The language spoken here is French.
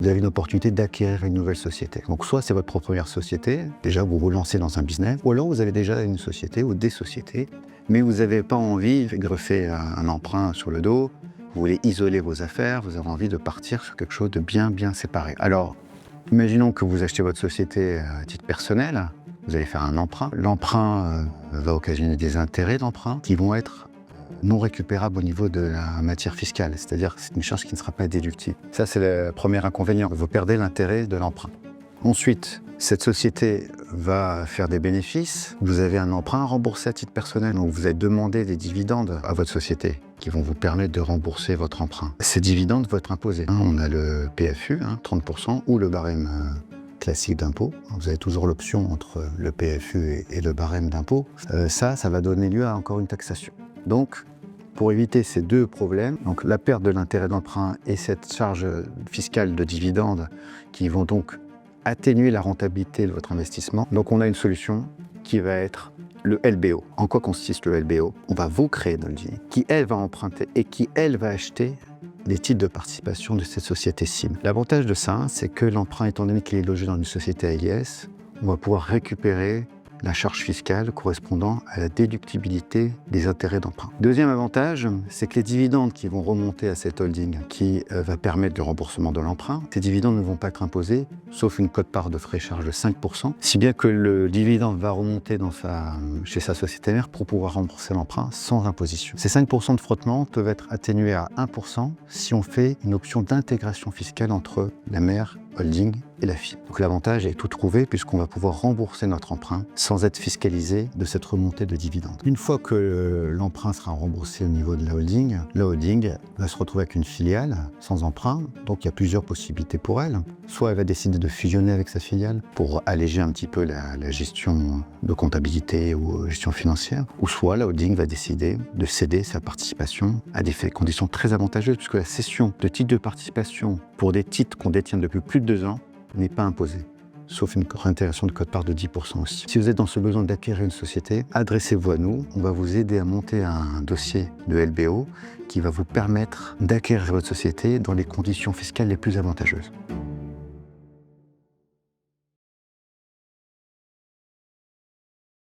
vous avez une opportunité d'acquérir une nouvelle société. Donc soit c'est votre première société, déjà vous vous lancez dans un business, ou alors vous avez déjà une société ou des sociétés, mais vous n'avez pas envie de greffer un emprunt sur le dos, vous voulez isoler vos affaires, vous avez envie de partir sur quelque chose de bien séparé. Alors, imaginons que vous achetez votre société à titre personnel, vous allez faire un emprunt. L'emprunt va occasionner des intérêts d'emprunt qui vont être non récupérables au niveau de la matière fiscale, c'est-à-dire que c'est une charge qui ne sera pas déductible. Ça, c'est le premier inconvénient, vous perdez l'intérêt de l'emprunt. Ensuite, cette société va faire des bénéfices, vous avez un emprunt à rembourser à titre personnel, donc vous allez demander des dividendes à votre société qui vont vous permettre de rembourser votre emprunt. Ces dividendes vont être imposés. On a le PFU, 30%, ou le barème classique d'impôt. Vous avez toujours l'option entre le PFU et le barème d'impôt. Ça va donner lieu à encore une taxation. Donc, pour éviter ces deux problèmes, donc la perte de l'intérêt d'emprunt et cette charge fiscale de dividendes qui vont donc atténuer la rentabilité de votre investissement, donc on a une solution qui va être le LBO. En quoi consiste le LBO? On va vous créer une holding qui, elle, va emprunter et qui, elle, va acheter des titres de participation de cette société cible. L'avantage de ça, c'est que l'emprunt, étant donné qu'il est logé dans une société AIS, on va pouvoir récupérer la charge fiscale correspondant à la déductibilité des intérêts d'emprunt. Deuxième avantage, c'est que les dividendes qui vont remonter à cette holding qui va permettre le remboursement de l'emprunt, ces dividendes ne vont pas être imposés, sauf une quote-part de frais charge de 5%, si bien que le dividende va remonter chez sa société mère pour pouvoir rembourser l'emprunt sans imposition. Ces 5% de frottement peuvent être atténués à 1% si on fait une option d'intégration fiscale entre la mère holding et la FIP. Donc l'avantage est tout trouvé puisqu'on va pouvoir rembourser notre emprunt sans être fiscalisé de cette remontée de dividendes. Une fois que l'emprunt sera remboursé au niveau de la holding va se retrouver avec une filiale sans emprunt. Donc il y a plusieurs possibilités pour elle. Soit elle va décider de fusionner avec sa filiale pour alléger un petit peu la gestion de comptabilité ou gestion financière. Ou soit la holding va décider de céder sa participation à des conditions très avantageuses puisque la cession de titres de participation pour des titres qu'on détient depuis plus de 2 ans n'est pas imposée, sauf une réintégration de quote-part de 10% aussi. Si vous êtes dans ce besoin d'acquérir une société, adressez-vous à nous. On va vous aider à monter un dossier de LBO qui va vous permettre d'acquérir votre société dans les conditions fiscales les plus avantageuses.